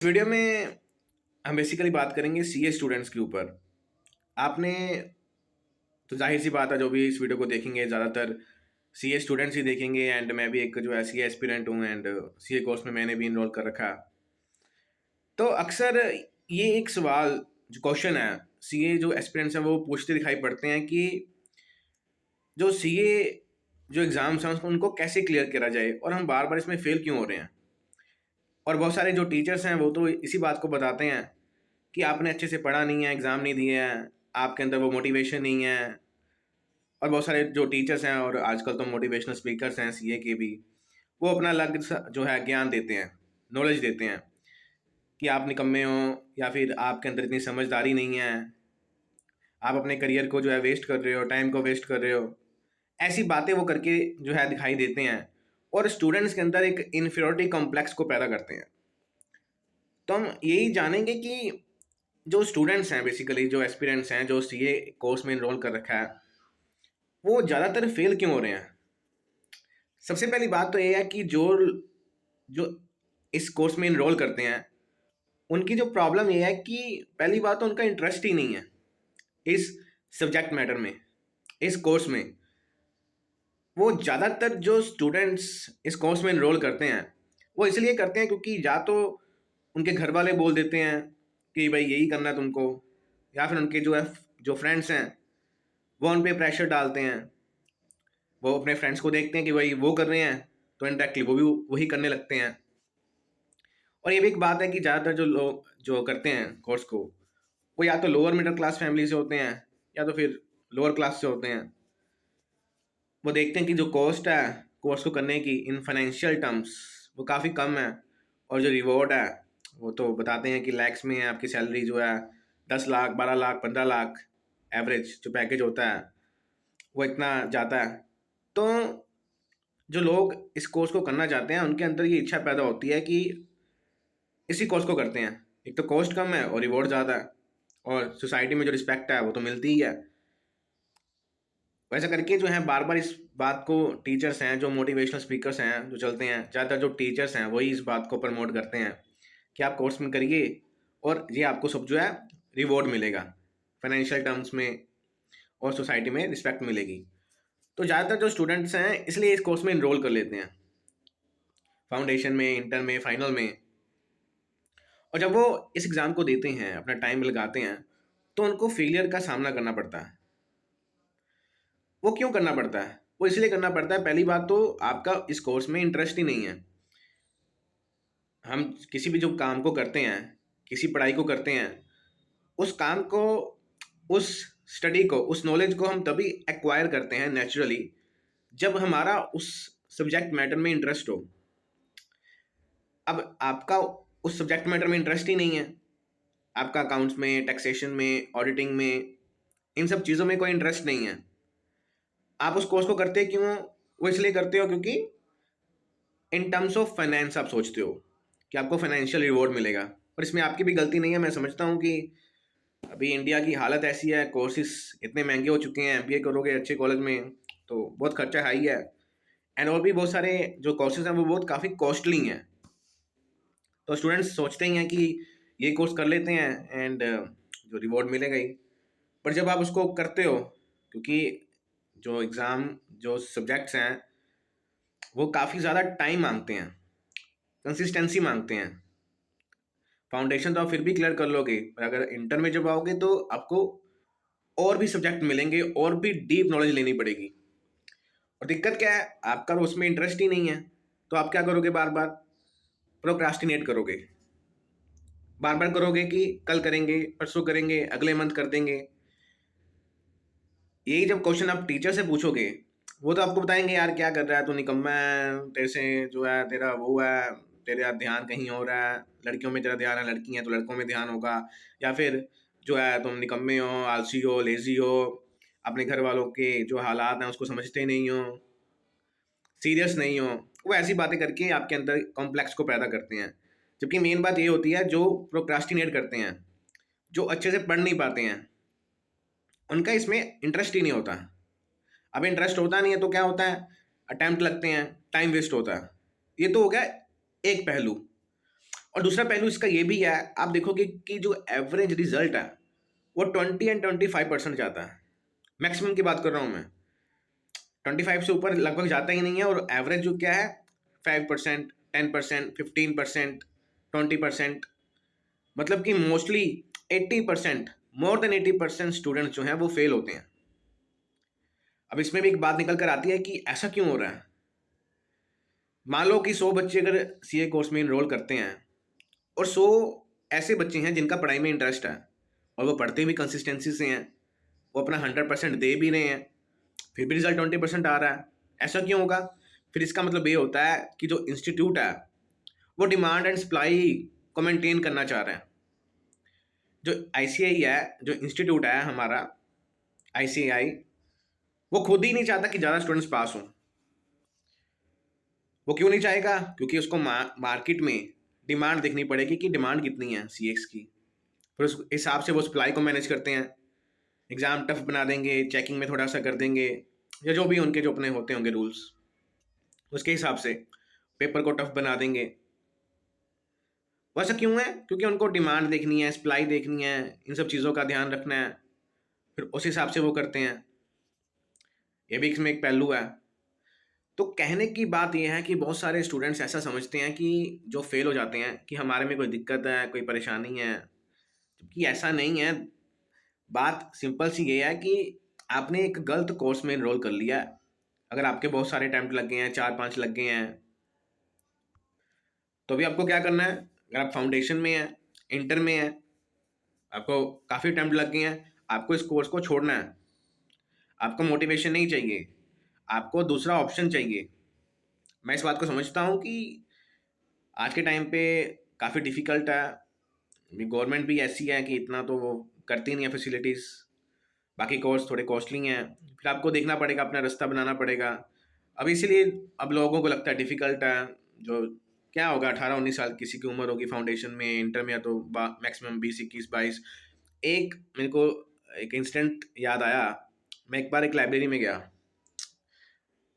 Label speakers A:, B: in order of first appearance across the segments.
A: इस वीडियो में हम बेसिकली बात करेंगे सीए स्टूडेंट्स के ऊपर। आपने तो जाहिर सी बात है, जो भी इस वीडियो को देखेंगे ज़्यादातर सीए स्टूडेंट्स ही देखेंगे। एंड मैं भी एक जो है सीए एस्पिरेंट हूँ एंड सीए कोर्स में मैंने भी इनरोल कर रखा। तो अक्सर ये एक सवाल जो क्वेश्चन है सीए जो एस्पिरेंट्स हैं वो पूछते दिखाई पड़ते हैं कि जो सीए जो एग्ज़ाम्स हैं उसको उनको कैसे क्लियर करा जाए और हम बार बार इसमें फेल क्यों हो रहे हैं। और बहुत सारे जो टीचर्स हैं वो तो इसी बात को बताते हैं कि आपने अच्छे से पढ़ा नहीं है, एग्ज़ाम नहीं दिए हैं, आपके अंदर वो मोटिवेशन नहीं है। और बहुत सारे जो टीचर्स हैं और आजकल तो मोटिवेशनल स्पीकर्स हैं सीए के भी, वो अपना अलग जो है ज्ञान देते हैं, नॉलेज देते हैं कि आप निकम्मे हो या फिर आपके अंदर इतनी समझदारी नहीं है, आप अपने करियर को जो है वेस्ट कर रहे हो, टाइम को वेस्ट कर रहे हो। ऐसी बातें वो करके जो है दिखाई देते हैं और स्टूडेंट्स के अंदर एक इन्फीरियरिटी कॉम्प्लेक्स को पैदा करते हैं। तो हम यही जानेंगे कि जो स्टूडेंट्स हैं बेसिकली जो एस्पिरेंट्स हैं जो सीए कोर्स में इनरोल कर रखा है, वो ज़्यादातर फेल क्यों हो रहे हैं। सबसे पहली बात तो ये है कि जो जो इस कोर्स में इनरोल करते हैं उनकी जो प्रॉब्लम ये है कि पहली बात तो उनका इंटरेस्ट ही नहीं है इस सब्जेक्ट मैटर में, इस कोर्स में। वो ज़्यादातर जो स्टूडेंट्स इस कोर्स में इनरोल करते हैं वो इसलिए करते हैं क्योंकि या तो उनके घर वाले बोल देते हैं कि भाई यही करना है तुमको, या फिर उनके जो है जो फ्रेंड्स हैं वो उन पे प्रेशर डालते हैं। वो अपने फ्रेंड्स को देखते हैं कि भाई वो कर रहे हैं तो इनडायरेक्टली वो भी वही करने लगते हैं। और ये भी एक बात है कि ज़्यादातर जो लोग जो करते हैं कोर्स को वो या तो लोअर मिडिल क्लास फैमिली से होते हैं या तो फिर लोअर क्लास से होते हैं। वो देखते हैं कि जो कॉस्ट है कोर्स को करने की इन फाइनेंशियल टर्म्स वो काफ़ी कम है, और जो रिवॉर्ड है वो तो बताते हैं कि लैक्स में है। आपकी सैलरी जो है 10 लाख, 12 लाख, 15 लाख एवरेज जो पैकेज होता है वो इतना जाता है। तो जो लोग इस कोर्स को करना चाहते हैं उनके अंदर ये इच्छा पैदा होती है कि इसी कोर्स को करते हैं। एक तो कॉस्ट कम है और रिवॉर्ड ज़्यादा है, और सोसाइटी में जो रिस्पेक्ट है वो तो मिलती ही है। वैसा करके जो है बार बार इस बात को टीचर्स हैं जो मोटिवेशनल स्पीकर्स हैं जो चलते हैं, ज़्यादातर जो टीचर्स हैं वही इस बात को प्रमोट करते हैं कि आप कोर्स में करिए और ये आपको सब जो है रिवॉर्ड मिलेगा फाइनेंशियल टर्म्स में, और सोसाइटी में रिस्पेक्ट मिलेगी। तो ज़्यादातर जो स्टूडेंट्स हैं इसलिए इस कोर्स में इनरोल कर लेते हैं, फाउंडेशन में, इंटर में, फाइनल में। और जब वो इस एग्ज़ाम को देते हैं, अपना टाइम लगाते हैं, तो उनको फेलियर का सामना करना पड़ता है। वो क्यों करना पड़ता है? वो इसलिए करना पड़ता है, पहली बात तो आपका इस कोर्स में इंटरेस्ट ही नहीं है। हम किसी भी जो काम को करते हैं, किसी पढ़ाई को करते हैं, उस काम को, उस स्टडी को, उस नॉलेज को हम तभी एक्वायर करते हैं नेचुरली जब हमारा उस सब्जेक्ट मैटर में इंटरेस्ट हो। अब आपका उस सब्जेक्ट मैटर में इंटरेस्ट ही नहीं है, आपका अकाउंट्स में, टैक्सेशन में, ऑडिटिंग में, इन सब चीज़ों में कोई इंटरेस्ट नहीं है। आप उस कोर्स को करते क्यों? वो इसलिए करते हो क्योंकि इन टर्म्स ऑफ फाइनेंस आप सोचते हो कि आपको फाइनेंशियल रिवॉर्ड मिलेगा। और इसमें आपकी भी गलती नहीं है। मैं समझता हूँ कि अभी इंडिया की हालत ऐसी है, कोर्सेज इतने महंगे हो चुके हैं, एमबीए करोगे अच्छे कॉलेज में तो बहुत खर्चा हाई है। एंड और भी बहुत सारे जो कोर्सेज हैं वो बहुत काफ़ी कॉस्टली हैं। तो स्टूडेंट्स सोचते ही हैं कि ये कोर्स कर लेते हैं एंड जो रिवॉर्ड मिलेगा ही। पर जब आप उसको करते हो, क्योंकि जो एग्ज़ाम जो सब्जेक्ट्स हैं वो काफ़ी ज़्यादा टाइम मांगते हैं, कंसिस्टेंसी मांगते हैं। फाउंडेशन तो आप फिर भी क्लियर कर लोगे, पर अगर इंटर में जब आओगे तो आपको और भी सब्जेक्ट मिलेंगे और भी डीप नॉलेज लेनी पड़ेगी। और दिक्कत क्या है, आपका तो उसमें इंटरेस्ट ही नहीं है, तो आप क्या करोगे, बार बार प्रोक्रास्टिनेट करोगे। बार बार करोगे कि कल करेंगे, परसों करेंगे, अगले मंथ कर देंगे। यही जब क्वेश्चन आप टीचर से पूछोगे वो तो आपको बताएंगे यार क्या कर रहा है, तू निकम्मा है, तेरे से जो है तेरा वो है, तेरा ध्यान कहीं और है, लड़कियों में तेरा ध्यान है, लड़की है तो लड़कों में ध्यान होगा। या फिर जो है तुम निकम्मे हो, आलसी हो, लेजी हो, अपने घर वालों के जो हालात हैं उसको समझते नहीं हो, सीरियस नहीं हो। वो ऐसी बातें करके आपके अंदर कॉम्प्लेक्स को पैदा करते हैं। जबकि मेन बात ये होती है जो प्रोक्रास्टिनेट करते हैं, जो अच्छे से पढ़ नहीं पाते हैं, उनका इसमें इंटरेस्ट ही नहीं होता। अब इंटरेस्ट होता नहीं है तो क्या होता है, अटेम्प्ट लगते हैं, टाइम वेस्ट होता है। ये तो हो गया एक पहलू। और दूसरा पहलू इसका ये भी है, आप देखोगे कि जो एवरेज रिजल्ट है वो 20 एंड 25% जाता है। मैक्सिमम की बात कर रहा हूँ मैं, 25 से ऊपर लगभग जाता ही नहीं है। और एवरेज जो क्या है, 5%, 10%, 15%, 20%, मतलब कि मोस्टली 80%, मोर देन 80% स्टूडेंट्स जो हैं वो फेल होते हैं। अब इसमें भी एक बात निकल कर आती है कि ऐसा क्यों हो रहा है। मान लो कि 100 बच्चे अगर सीए कोर्स में इनरोल करते हैं और 100 ऐसे बच्चे हैं जिनका पढ़ाई में इंटरेस्ट है और वो पढ़ते भी कंसिस्टेंसी से हैं, वो अपना 100% दे भी रहे हैं, फिर भी रिजल्ट 20% आ रहा है। ऐसा क्यों होगा? फिर इसका मतलब ये होता है कि जो इंस्टीट्यूट है वो डिमांड एंड सप्लाई को मेंटेन करना चाह रहे हैं। जो आईसीआई है, जो इंस्टीट्यूट है हमारा आईसीआई, वो खुद ही नहीं चाहता कि ज़्यादा स्टूडेंट्स पास हों। वो क्यों नहीं चाहेगा? क्योंकि उसको मार्केट में डिमांड देखनी पड़ेगी कि डिमांड कितनी है सीएक्स की, फिर उस हिसाब से वो सप्लाई को मैनेज करते हैं। एग्ज़ाम टफ बना देंगे, चेकिंग में थोड़ा सा कर देंगे, या जो भी उनके जो अपने होते होंगे रूल्स, उसके हिसाब से पेपर को टफ बना देंगे। वैसा क्यों है? क्योंकि उनको डिमांड देखनी है, सप्लाई देखनी है, इन सब चीज़ों का ध्यान रखना है, फिर उस हिसाब से वो करते हैं। ये भी इसमें एक पहलू है। तो कहने की बात यह है कि बहुत सारे स्टूडेंट्स ऐसा समझते हैं कि जो फेल हो जाते हैं कि हमारे में कोई दिक्कत है, कोई परेशानी है, जबकि ऐसा नहीं है। बात सिंपल सी ये है कि आपने एक गलत कोर्स में इनरोल कर लिया है। अगर आपके बहुत सारे अटैम्प्ट लग गए हैं, 4-5 लग गए हैं, तो भी आपको क्या करना है? अगर आप फाउंडेशन में हैं, इंटर में हैं, आपको काफ़ी अटैम्प्ट लग गए हैं, आपको इस कोर्स को छोड़ना है। आपको मोटिवेशन नहीं चाहिए, आपको दूसरा ऑप्शन चाहिए। मैं इस बात को समझता हूँ कि आज के टाइम पे काफ़ी डिफ़िकल्ट है। गवर्नमेंट भी ऐसी है कि इतना तो वो करती नहीं है फैसिलिटीज़। बाकी कोर्स थोड़े कॉस्टली हैं, फिर आपको देखना पड़ेगा, अपना रास्ता बनाना पड़ेगा। अब इसीलिए अब लोगों को लगता है डिफ़िकल्ट है। जो क्या होगा, 18-19 साल किसी की उम्र होगी फाउंडेशन में, इंटर में, या तो मैक्सिमम 20-21-22। एक मेरे को एक इंसिडेंट याद आया। मैं एक बार एक लाइब्रेरी में गया,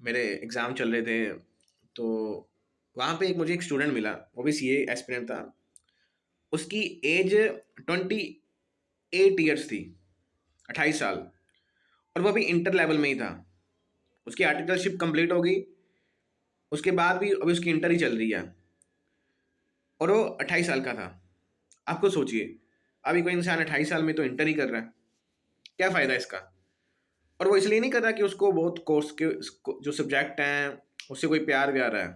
A: मेरे एग्ज़ाम चल रहे थे, तो वहाँ पे मुझे एक स्टूडेंट मिला, वो भी सीए एस्पिरेंट था। उसकी एज 28 ईयर्स थी, 28 साल, और वो भी इंटर लेवल में ही था। उसकी आर्टिकलशिप कंप्लीट हो गई, उसके बाद भी अभी उसकी इंटर ही चल रही है, और वो 28 साल का था। आप खुद सोचिए, अभी कोई इंसान 28 साल में तो इंटर ही कर रहा है, क्या फ़ायदा इसका? और वो इसलिए नहीं कर रहा कि उसको बहुत कोर्स के जो सब्जेक्ट हैं उससे कोई प्यार व्यार है,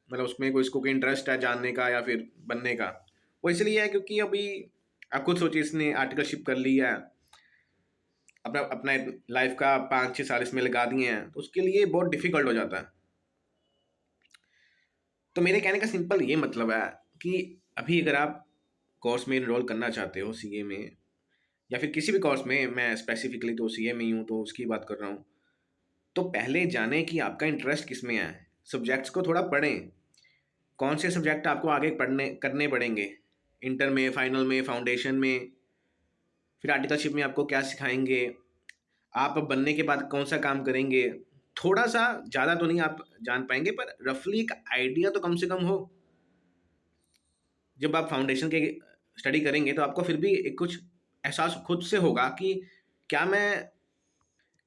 A: मतलब उसमें कोई इसको कोई इंटरेस्ट है जानने का या फिर बनने का। वो इसलिए है क्योंकि अभी आप खुद सोचिए, इसने आर्टिकलशिप कर ली है, अपना अपना लाइफ का 5-6 साल इसमें लगा दिए हैं, तो उसके लिए बहुत डिफिकल्ट हो जाता है। तो मेरे कहने का सिंपल ये मतलब है कि अभी अगर आप कोर्स में इनरोल करना चाहते हो सीए में, या फिर किसी भी कोर्स में, मैं स्पेसिफिकली तो सीए में ही हूँ तो उसकी बात कर रहा हूँ, तो पहले जानें कि आपका इंटरेस्ट किस में है। सब्जेक्ट्स को थोड़ा पढ़ें, कौन से सब्जेक्ट आपको आगे पढ़ने करने पड़ेंगे, इंटर में, फाइनल में, फाउंडेशन में, फिर आर्टिकलशिप में आपको क्या सिखाएंगे, आप अब बनने के बाद कौन सा काम करेंगे। थोड़ा सा, ज़्यादा तो नहीं आप जान पाएंगे, पर रफली एक आइडिया तो कम से कम हो। जब आप फाउंडेशन के स्टडी करेंगे तो आपको फिर भी एक कुछ एहसास खुद से होगा कि क्या मैं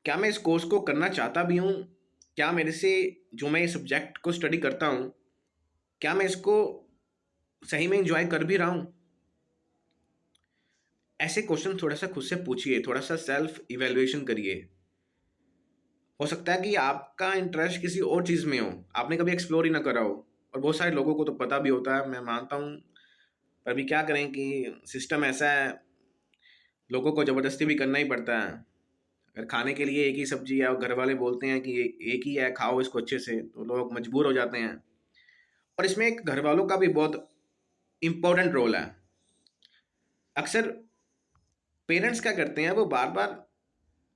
A: क्या मैं इस कोर्स को करना चाहता भी हूँ, क्या मेरे से, जो मैं इस सब्जेक्ट को स्टडी करता हूँ, क्या मैं इसको सही में इंजॉय कर भी रहा हूँ। ऐसे क्वेश्चन थोड़ा सा खुद से पूछिए, थोड़ा सा सेल्फ इवेल्युएशन करिए। हो सकता है कि आपका इंटरेस्ट किसी और चीज़ में हो, आपने कभी एक्सप्लोर ही ना करा हो, और बहुत सारे लोगों को तो पता भी होता है, मैं मानता हूँ। पर अभी क्या करें कि सिस्टम ऐसा है, लोगों को ज़बरदस्ती भी करना ही पड़ता है। अगर खाने के लिए एक ही सब्जी है और घर वाले बोलते हैं कि एक ही है, खाओ इसको अच्छे से, तो लोग मजबूर हो जाते हैं। और इसमें एक घर वालों का भी बहुत इम्पोर्टेंट रोल है। अक्सर पेरेंट्स क्या करते हैं, वो बार बार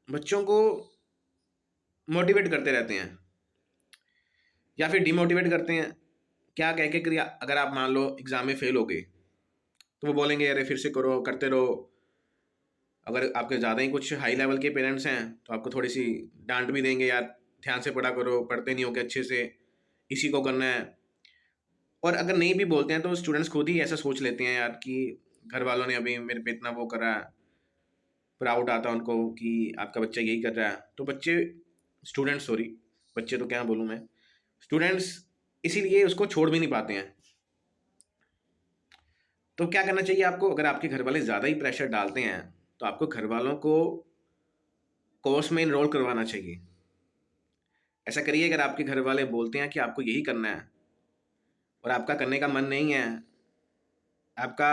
A: बच्चों को मोटिवेट करते रहते हैं या फिर डिमोटिवेट करते हैं। क्या कह के कि अगर आप मान लो एग्ज़ाम में फेल हो गए, तो वो बोलेंगे अरे फिर से करो, करते रहो। अगर आपके ज़्यादा ही कुछ हाई लेवल के पेरेंट्स हैं तो आपको थोड़ी सी डांट भी देंगे, यार ध्यान से पढ़ा करो, पढ़ते नहीं हो के अच्छे से, इसी को करना है। और अगर नहीं भी बोलते हैं तो स्टूडेंट्स खुद ही ऐसा सोच लेते हैं यार कि घर वालों ने अभी मेरे पे इतना वो करा, प्राउड आता है उनको कि आपका बच्चा यही कर रहा है। तो बच्चे, स्टूडेंट्स सॉरी, बच्चे तो क्या बोलूँ मैं, स्टूडेंट्स इसीलिए उसको छोड़ भी नहीं पाते हैं। तो क्या करना चाहिए आपको, अगर आपके घर वाले ज़्यादा ही प्रेशर डालते हैं तो आपको घर वालों को कोर्स में इनरोल करवाना चाहिए। ऐसा करिए, अगर आपके घर वाले बोलते हैं कि आपको यही करना है और आपका करने का मन नहीं है, आपका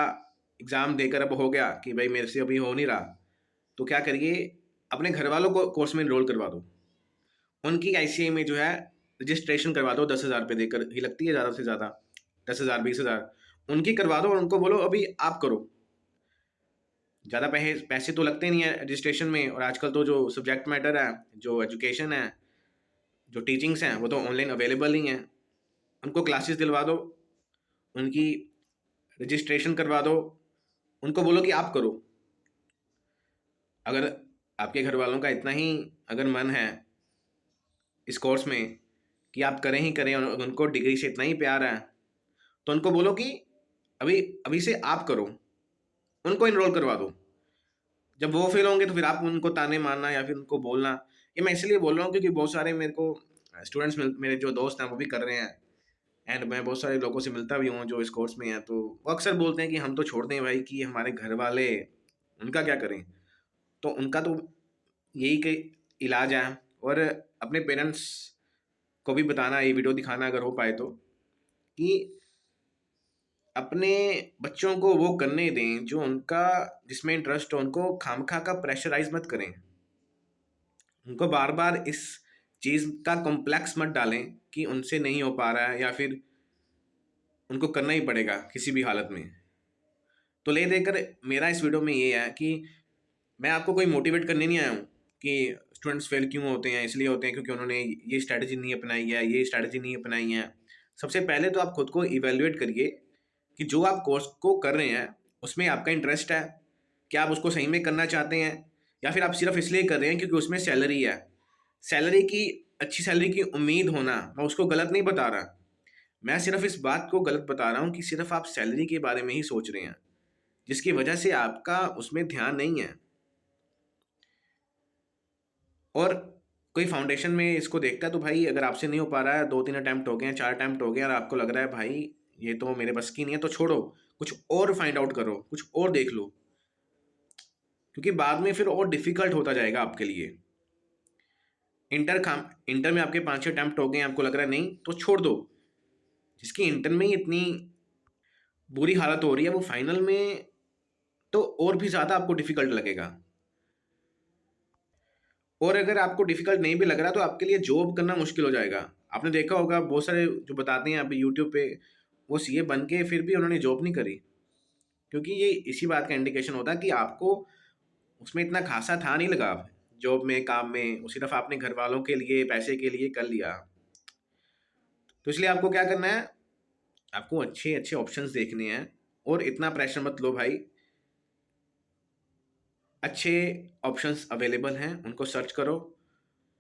A: एग्ज़ाम देकर अब हो गया कि भाई मेरे से अभी हो नहीं रहा, तो क्या करिए, अपने घर वालों को कोर्स में इनरोल करवा दो। उनकी आईसीआई में जो है रजिस्ट्रेशन करवा दो, 10,000 रुपये देकर ही लगती है ज़्यादा से ज़्यादा, 10,000 20,000 उनकी करवा दो और उनको बोलो अभी आप करो। ज़्यादा पैसे पैसे तो लगते नहीं है रजिस्ट्रेशन में, और आजकल तो जो सब्जेक्ट मैटर है, जो एजुकेशन है, जो टीचिंग्स हैं, वो तो ऑनलाइन अवेलेबल ही हैं। उनको क्लासेस दिलवा दो, उनकी रजिस्ट्रेशन करवा दो, उनको बोलो कि आप करो। अगर आपके घर वालों का इतना ही अगर मन है इस कोर्स में कि आप करें ही करें और उनको डिग्री से इतना ही प्यार है, तो उनको बोलो कि अभी अभी से आप करो, उनको इनरोल करवा दो। जब वो फेल होंगे तो फिर आप उनको ताने मारना या फिर उनको बोलना। ये मैं इसलिए बोल रहा हूँ क्योंकि बहुत सारे मेरे को स्टूडेंट्स मेरे जो दोस्त हैं वो भी कर रहे हैं, एंड मैं बहुत सारे लोगों से मिलता भी हूँ जो इस कोर्स में हैं, तो वो अक्सर बोलते हैं कि हम तो छोड़ दें भाई, कि हमारे घर वाले उनका क्या करें। तो उनका तो यही के इलाज है। और अपने पेरेंट्स को भी बताना, ये वीडियो दिखाना अगर हो पाए तो, कि अपने बच्चों को वो करने दें जो उनका, जिसमें इंटरेस्ट हो। उनको खामखा का प्रेशराइज मत करें, उनको बार बार इस चीज़ का कॉम्प्लेक्स मत डालें कि उनसे नहीं हो पा रहा है या फिर उनको करना ही पड़ेगा किसी भी हालत में। तो ले देकर मेरा इस वीडियो में ये है कि मैं आपको कोई मोटिवेट करने नहीं आया हूँ कि स्टूडेंट्स फेल क्यों होते हैं, इसलिए होते हैं क्योंकि उन्होंने ये स्ट्रैटेजी नहीं अपनाई है, ये स्ट्रैटेजी नहीं अपनाई है। सबसे पहले तो आप खुद को इवेल्युएट करिए कि जो आप कोर्स को कर रहे हैं उसमें आपका इंटरेस्ट है, क्या आप उसको सही में करना चाहते हैं, या फिर आप सिर्फ इसलिए कर रहे हैं क्योंकि उसमें सैलरी है। सैलरी की, अच्छी सैलरी की उम्मीद होना, मैं उसको गलत नहीं बता रहा, मैं सिर्फ इस बात को गलत बता रहा हूँ कि सिर्फ आप सैलरी के बारे में ही सोच रहे हैं, जिसकी वजह से आपका उसमें ध्यान नहीं है। और कोई फाउंडेशन में इसको देखता है तो भाई, अगर आपसे नहीं हो पा रहा है, 2-3 अटेम्प्ट हो गए हैं, 4 अटेम्प्ट हो गए हैं, और आपको लग रहा है भाई ये तो मेरे बस की नहीं है, तो छोड़ो, कुछ और फाइंड आउट करो, कुछ और देख लो, क्योंकि बाद में फिर और डिफिकल्ट होता जाएगा आपके लिए। इंटर में आपके 5-6 अटेम्प्ट हो गए हैं, आपको लग रहा है नहीं, तो छोड़ दो। जिसकी इंटर में ही इतनी बुरी हालत हो रही है, वो फाइनल में तो और भी ज़्यादा आपको डिफिकल्ट लगेगा। और अगर आपको डिफिकल्ट नहीं भी लग रहा तो आपके लिए जॉब करना मुश्किल हो जाएगा। आपने देखा होगा बहुत सारे जो बताते हैं अभी यूट्यूब पे, वो सीए बन के फिर भी उन्होंने जॉब नहीं करी, क्योंकि ये इसी बात का इंडिकेशन होता है कि आपको उसमें इतना खासा था नहीं लगा जॉब में, काम में, वो सिर्फ आपने घर वालों के लिए, पैसे के लिए कर लिया। तो इसलिए आपको क्या करना है, आपको अच्छे अच्छे ऑप्शंस देखने हैं, और इतना प्रेशर मत लो भाई। अच्छे ऑप्शंस अवेलेबल हैं, उनको सर्च करो,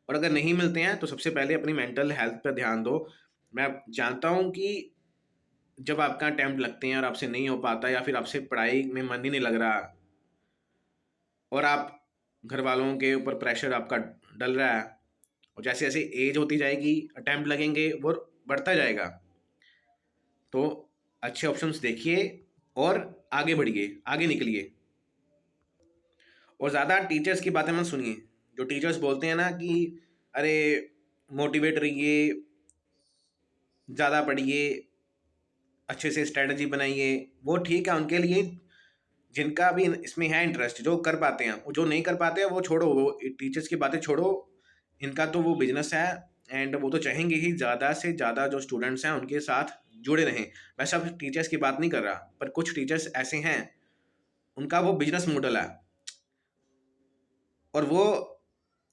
A: और अगर नहीं मिलते हैं तो सबसे पहले अपनी मेंटल हेल्थ पर ध्यान दो। मैं जानता हूँ कि जब आपका अटेम्प्ट लगते हैं और आपसे नहीं हो पाता, या फिर आपसे पढ़ाई में मन ही नहीं लग रहा, और आप घर वालों के ऊपर प्रेशर आपका डल रहा है, और जैसे जैसे एज होती जाएगी अटेम्प्ट लगेंगे वो बढ़ता जाएगा, तो अच्छे ऑप्शंस देखिए और आगे बढ़िए, आगे निकलिए। और ज़्यादा टीचर्स की बातें मत सुनिए, जो टीचर्स बोलते हैं ना कि अरे मोटिवेट रहिए, ज़्यादा पढ़िए, अच्छे से स्ट्रेटजी बनाइए, वो ठीक है उनके लिए, जिनका भी इसमें है इंटरेस्ट, जो कर पाते हैं। वो जो नहीं कर पाते हैं वो छोड़ो, वो टीचर्स की बातें छोड़ो, इनका तो वो बिजनेस है, एंड वो तो चाहेंगे ही ज़्यादा से ज़्यादा जो स्टूडेंट्स हैं उनके साथ जुड़े रहें। मैं सब टीचर्स की बात नहीं कर रहा, पर कुछ टीचर्स ऐसे हैं, उनका वो बिजनेस मॉडल है, और वो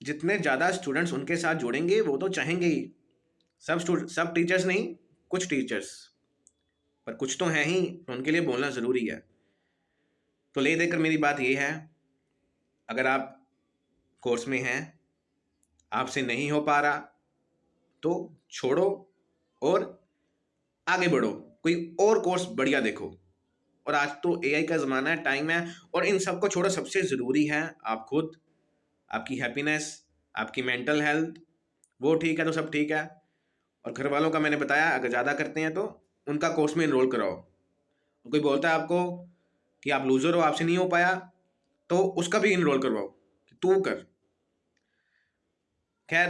A: जितने ज़्यादा स्टूडेंट्स उनके साथ जुड़ेंगे वो तो चाहेंगे ही। सब टीचर्स नहीं, कुछ टीचर्स, पर कुछ तो हैं ही, तो उनके लिए बोलना ज़रूरी है। तो ले देकर मेरी बात ये है, अगर आप कोर्स में हैं, आपसे नहीं हो पा रहा, तो छोड़ो और आगे बढ़ो। कोई और कोर्स बढ़िया देखो। और आज तो एआई का ज़माना है, टाइम है, और इन सबको छोड़ो, सबसे ज़रूरी है आप खुद, आपकी हैप्पीनेस, आपकी मेंटल हेल्थ। वो ठीक है तो सब ठीक है। और घर वालों का मैंने बताया, अगर ज़्यादा करते हैं तो उनका कोर्स में इनरोल कराओ। कोई बोलता है आपको कि आप लूज़र हो, आपसे नहीं हो पाया, तो उसका भी इनरोल करवाओ कि तू कर। खैर,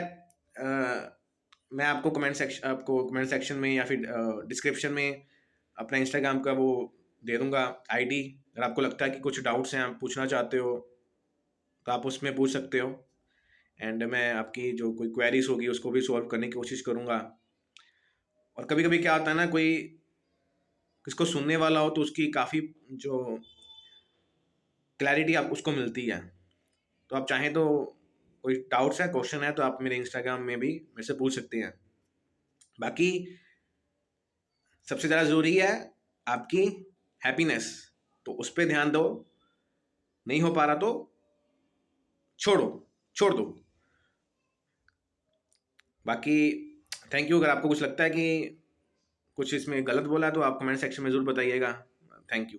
A: मैं आपको कमेंट सेक्शन में या फिर डिस्क्रिप्शन में अपना इंस्टाग्राम का वो दे दूंगा, आईडी। अगर आपको लगता है कि कुछ डाउट्स हैं, आप पूछना चाहते हो, तो आप उसमें पूछ सकते हो। एंड मैं आपकी जो कोई क्वेरीज होगी उसको भी सॉल्व करने की कोशिश करूंगा। और कभी कभी क्या होता है ना, कोई किसको सुनने वाला हो तो उसकी काफ़ी जो क्लैरिटी आप उसको मिलती है। तो आप चाहें तो कोई डाउट्स है, क्वेश्चन है, तो आप मेरे इंस्टाग्राम में भी मेरे से पूछ सकते हैं। बाकी सबसे ज़्यादा ज़रूरी है आपकी हैप्पीनेस, तो उस पर ध्यान दो। नहीं हो पा रहा तो छोड़ो, छोड़ दो। बाकी थैंक यू। अगर आपको कुछ लगता है कि कुछ इसमें गलत बोला है तो आप कमेंट सेक्शन में ज़रूर बताइएगा। Thank you.